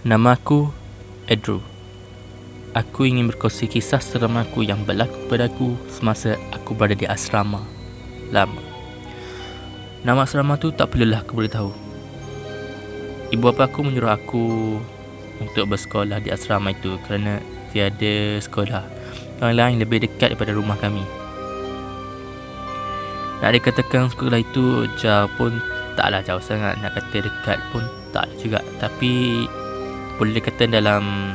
Nama aku Andrew. Aku ingin berkongsi kisah seram aku yang berlaku padaku semasa aku berada di asrama lama. Nama asrama tu tak perlulah aku beritahu. Ibu bapa aku menyuruh aku untuk bersekolah di asrama itu kerana tiada sekolah yang lain lebih dekat daripada rumah kami. Nak dikatakan sekolah itu jauh pun taklah jauh sangat, nak kata dekat pun tak juga, tapi boleh dikata dalam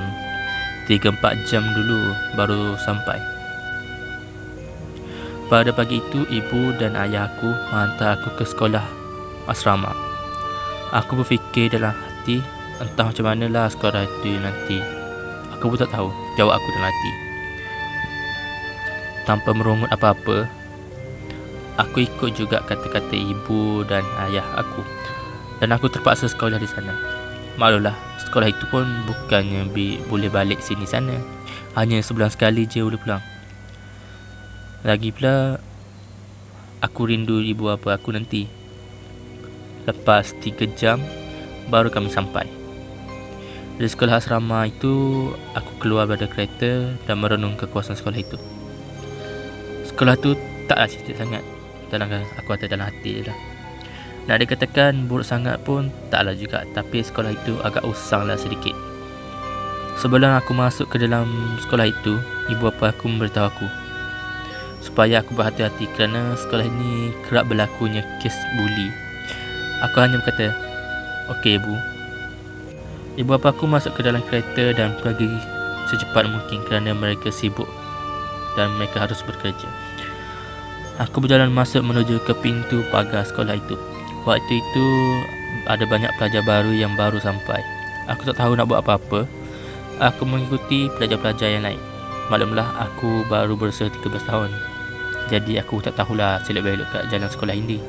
3-4 jam dulu baru sampai. Pada pagi itu, ibu dan ayah aku menghantar aku ke sekolah asrama. Aku berfikir dalam hati, entah macam manalah sekolah itu nanti. Aku pun tak tahu, jawab aku dalam hati. Tanpa merungut apa-apa, aku ikut juga kata-kata ibu dan ayah aku, dan aku terpaksa sekolah di sana. Maklumlah, sekolah itu pun bukannya boleh balik sini sana. Hanya sebulan sekali je boleh pulang. Lagi pula, aku rindu ibu bapa aku nanti. Lepas 3 jam, baru kami sampai. Dari sekolah asrama itu, aku keluar pada kereta dan merenung kekuasaan sekolah itu. Sekolah tu taklah cerita sangat. Aku ada dalam hati je lah. Nak dikatakan buruk sangat pun taklah juga, tapi sekolah itu agak usang lah sedikit. Sebelum aku masuk ke dalam sekolah itu, ibu bapa aku memberitahu aku supaya aku berhati-hati kerana sekolah ini kerap berlakunya kes buli. Aku hanya berkata, "Okey ibu." Ibu bapa aku masuk ke dalam kereta dan pergi secepat mungkin kerana mereka sibuk dan mereka harus bekerja. Aku berjalan masuk menuju ke pintu pagar sekolah itu. Waktu itu ada banyak pelajar baru yang baru sampai. Aku tak tahu nak buat apa-apa. Aku mengikuti pelajar-pelajar yang lain. Maklumlah, aku baru berusia 13 tahun. Jadi aku tak tahulah selok-belok kat jalan sekolah ini.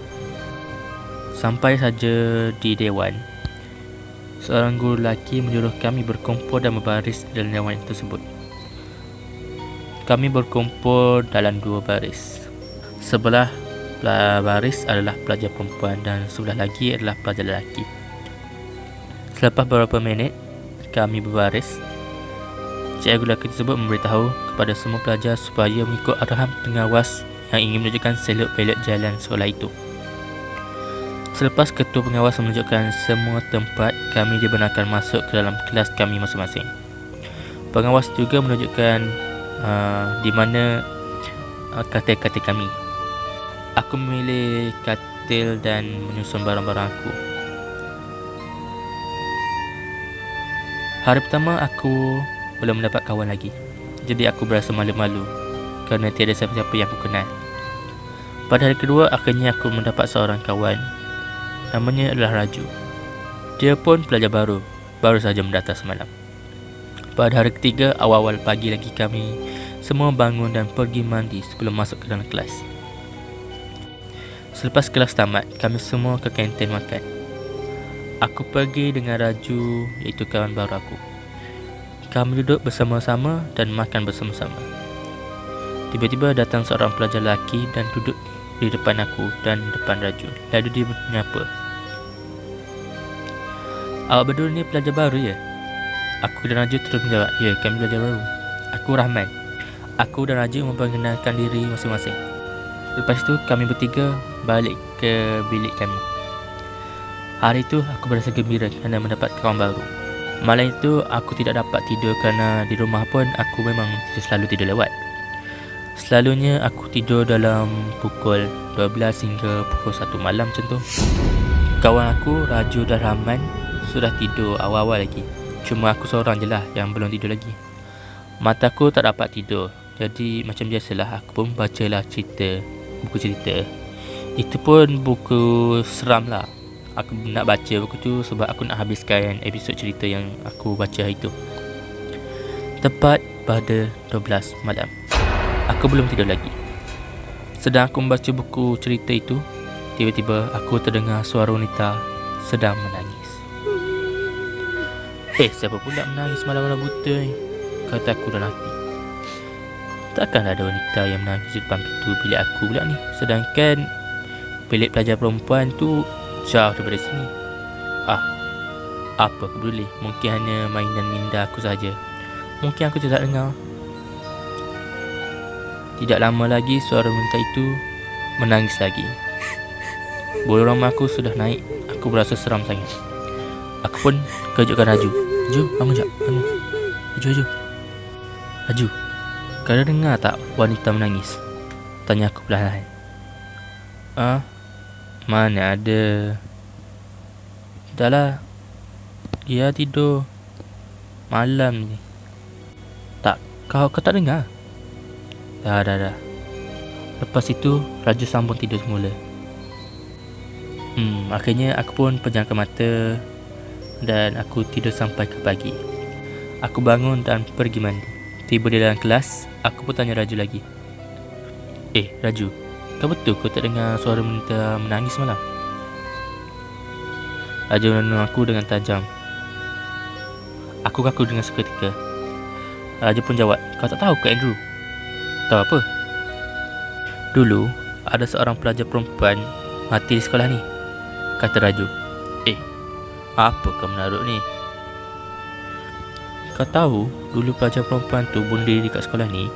Sampai saja di dewan, seorang guru lelaki menyuruh kami berkumpul dan berbaris dalam dewan tersebut. Kami berkumpul dalam 2 baris. Sebelah baris adalah pelajar perempuan dan sebelah lagi adalah pelajar lelaki. Selepas beberapa minit kami berbaris, cikgu lelaki tersebut memberitahu kepada semua pelajar supaya mengikut arahan pengawas yang ingin menunjukkan selok-belok jalan sekolah itu. Selepas ketua pengawas menunjukkan semua tempat, kami dibenarkan masuk ke dalam kelas kami masing-masing. Pengawas juga menunjukkan di mana katil-katil kami. Aku memilih katil dan menyusun barang-barang aku. Hari pertama aku belum mendapat kawan lagi. Jadi aku berasa malu-malu kerana tiada siapa-siapa yang aku kenal. Pada hari kedua, akhirnya aku mendapat seorang kawan. Namanya adalah Raju. Dia pun pelajar baru saja mendaftar semalam. Pada hari ketiga, awal-awal pagi lagi kami semua bangun dan pergi mandi sebelum masuk ke dalam kelas. Selepas kelas tamat, kami semua ke kantin makan. Aku pergi dengan Raju, iaitu kawan baru aku. Kami duduk bersama-sama dan makan bersama-sama. Tiba-tiba datang seorang pelajar lelaki dan duduk di depan aku dan depan Raju. Lalu dia menyapa, "Awak berdua ni pelajar baru ya?" Aku dan Raju terus menjawab, "Ya, kami pelajar baru. Aku Rahman." Aku dan Raju memperkenalkan diri masing-masing. Lepas itu kami bertiga balik ke bilik kami. Hari itu aku berasa gembira kerana mendapat kawan baru. Malam itu aku tidak dapat tidur kerana di rumah pun aku memang selalu tidur lewat. Selalunya aku tidur dalam pukul 12 hingga pukul 1 malam macam tu. Kawan aku, Raju dan Rahman sudah tidur awal-awal lagi. Cuma aku seorang je lah yang belum tidur lagi. Mataku tak dapat tidur. Jadi macam biasalah aku pun bacalah buku cerita. Itu pun buku seram lah. Aku nak baca buku tu sebab aku nak habiskan episod cerita yang aku baca hari tu. Tepat pada 12 malam, aku belum tidur lagi. Sedang aku membaca buku cerita itu, tiba-tiba aku terdengar suara wanita sedang menangis. Siapa pula menangis malam-malam buta ni? Kata aku dalam hati. Takkanlah ada wanita yang menangis di depan pintu bilik aku pula ni. Sedangkan bilik pelajar perempuan tu jauh daripada sini. Apa aku peduli? Mungkin hanya mainan minda aku saja. Mungkin aku tidak dengar. Tidak lama lagi suara wanita itu menangis lagi. Bulu roma aku sudah naik. Aku berasa seram sangat. Aku pun kejutkan Raju. Raju, bangun jap. Bangun. Raju. Raju, kau dah dengar tak wanita menangis? Tanya aku perlahan. Mana ada. Dah lah. Dia tidur. Malam ni. Tak, kau tak dengar? Dah. Lepas itu, Raju sambung tidur semula. Akhirnya aku pun pejamkan mata dan aku tidur sampai ke pagi. Aku bangun dan pergi mandi. Tiba di dalam kelas, aku pun tanya Raju lagi. Raju, kau betul kau tak dengar suara wanita menangis malam? Raju menatap aku dengan tajam. Aku kaku dengan seketika. Raju pun jawab, kau tak tahu ke Andrew? Tahu apa? Dulu, ada seorang pelajar perempuan mati di sekolah ni, kata Raju. Apa kau menaruh ni? Kau tahu dulu pelajar perempuan tu bunuh diri kat sekolah ni,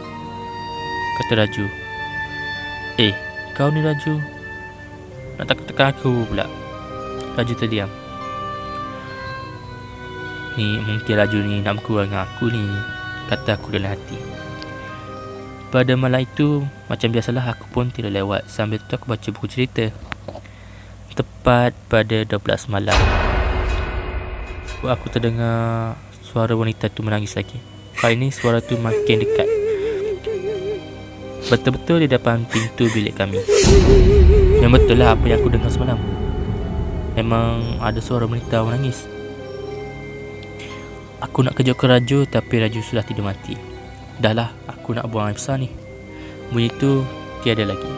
kata Raju. Kau ni Raju, nak takut-takut aku pula. Raju terdiam. Ni mungkin Raju ni nak bergurau dengan aku ni, kata aku dalam hati. Pada malam itu, macam biasalah aku pun tidur lewat. Sambil tu aku baca buku cerita. Tepat pada 12 malam, aku terdengar suara wanita tu menangis lagi. Kali ini suara tu makin dekat. Betul-betul di depan pintu bilik kami. Yang betul lah apa yang aku dengar semalam. Memang ada suara wanita menangis. Aku nak kejut ke Raju, tapi Raju sudah tidur mati. Dah lah, aku nak buang air besar ni. Bunyi tu tiada lagi.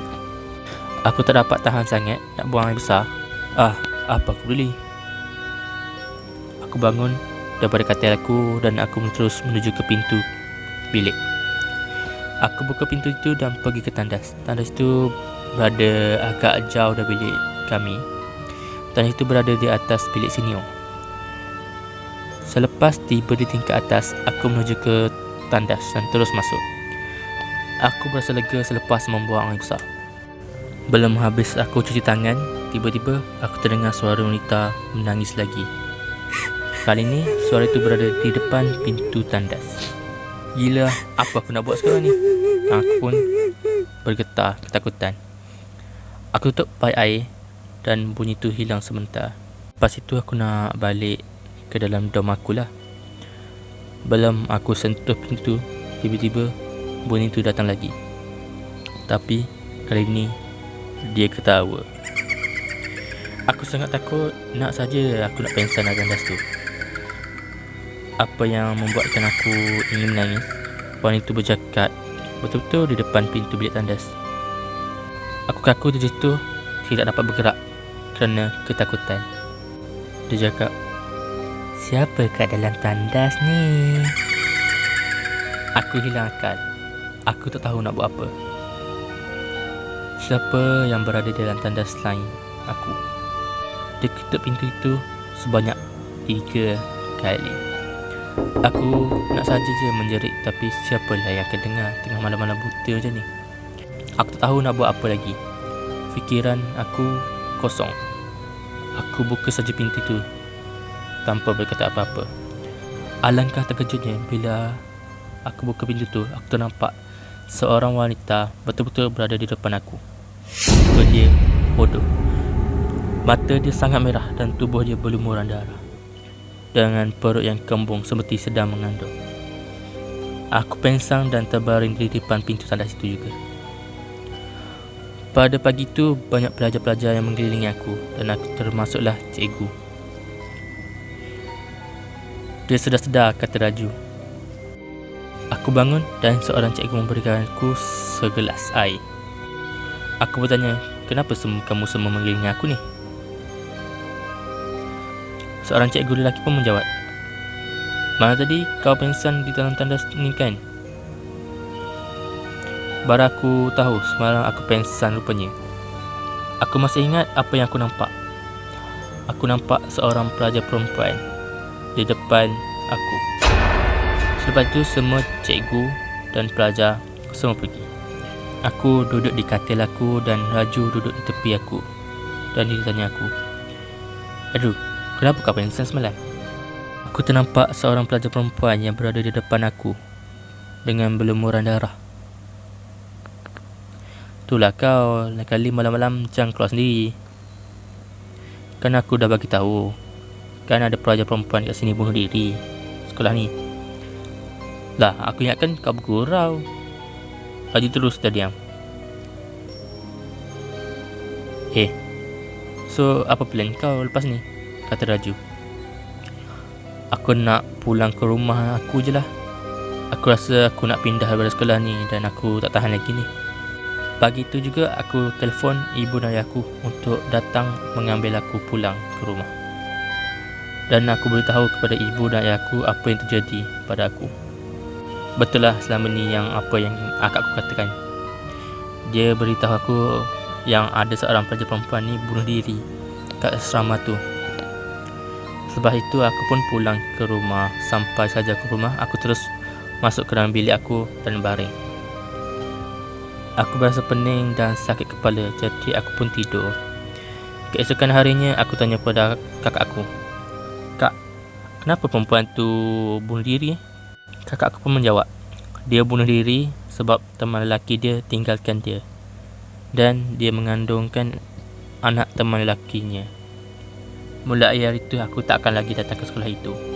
Aku tak dapat tahan sangat nak buang air besar. Apa aku peduli? Aku bangun daripada katil aku dan aku terus menuju ke pintu bilik. Aku buka pintu itu dan pergi ke tandas. Tandas itu berada agak jauh dari bilik kami. Tandas itu berada di atas bilik senior. Selepas tiba di tingkat atas, aku menuju ke tandas dan terus masuk. Aku berasa lega selepas membuang air besar. Belum habis aku cuci tangan, tiba-tiba aku terdengar suara wanita menangis lagi. Kali ini suara itu berada di depan pintu tandas. Gila, apa aku nak buat sekarang ni? Aku pun bergetar ketakutan. Aku tutup paip air dan bunyi itu hilang sebentar. Lepas itu aku nak balik ke dalam dom aku lah. Belum aku sentuh pintu, tiba-tiba bunyi itu datang lagi. Tapi kali ini dia ketawa. Aku sangat takut, nak saja aku nak pengsan dalam tandas tu. Apa yang membuatkan aku ingin menangis? Wanita itu bercakap betul-betul di depan pintu bilik tandas. Aku kaku terjatuh, tidak dapat bergerak kerana ketakutan. Dia cakap, siapa kat dalam tandas ni? Aku hilang akal. Aku tak tahu nak buat apa. Siapa yang berada di dalam tandas selain aku? Dia ketuk pintu itu sebanyak 3 kali. Aku nak saja je menjerit, tapi siapalah yang akan dengar tengah malam-malam buta macam ni. Aku tak tahu nak buat apa lagi. Fikiran aku kosong. Aku buka saja pintu itu tanpa berkata apa-apa. Alangkah terkejutnya bila aku buka pintu tu, aku ternampak seorang wanita betul-betul berada di depan aku. Muka dia bodoh. Mata dia sangat merah dan tubuh dia berlumuran darah, dengan perut yang kembung seperti sedang mengandung. Aku pengsan dan terbaring di depan pintu tandas itu juga. Pada pagi itu, banyak pelajar-pelajar yang mengelilingi aku dan aku termasuklah cikgu. Dia sudah sedar, kata Raju. Aku bangun dan seorang cikgu memberikan aku segelas air. Aku bertanya, kenapa kamu semua mengelilingi aku ni? Seorang cikgu lelaki pun menjawab, mana tadi kau pengsan di dalam tandas ni kan? Baru aku tahu semalam aku pengsan rupanya. Aku masih ingat apa yang aku nampak. Aku nampak seorang pelajar perempuan di depan aku. Selepas itu semua cikgu dan pelajar semua pergi. Aku duduk di katil aku dan Raju duduk di tepi aku. Dan dia tanya aku, "Aduh, kenapa kau pingsan semalam?" Aku ternampak seorang pelajar perempuan yang berada di depan aku dengan berlumuran darah. "Itulah kau, lain kali malam-malam jangan keluar sendiri. Kan aku dah bagi tahu, kan ada pelajar perempuan kat sini bunuh diri sekolah ni." "Lah, aku ingatkan kau bergurau." Raju terus terdiam. So apa plan kau lepas ni?" kata Raju. "Aku nak pulang ke rumah aku je lah. Aku rasa aku nak pindah daripada sekolah ni dan aku tak tahan lagi ni. Pagi tu juga aku telefon ibu dan ayah aku untuk datang mengambil aku pulang ke rumah. Dan aku beritahu kepada ibu dan ayah aku apa yang terjadi pada aku. Betul lah selama ni yang apa yang akakku katakan. Dia beritahu aku yang ada seorang pelajar perempuan ni bunuh diri kat asrama tu. Selepas itu aku pun pulang ke rumah. Sampai saja ke rumah, aku terus masuk ke dalam bilik aku dan baring. Aku berasa pening dan sakit kepala, jadi aku pun tidur. Keesokan harinya aku tanya pada kakak aku, "Kak, kenapa perempuan tu bunuh diri?" Kakak aku pun menjawab, dia bunuh diri sebab teman lelaki dia tinggalkan dia. Dan dia mengandungkan anak teman lelakinya. Mulai hari itu aku tak akan lagi datang ke sekolah itu.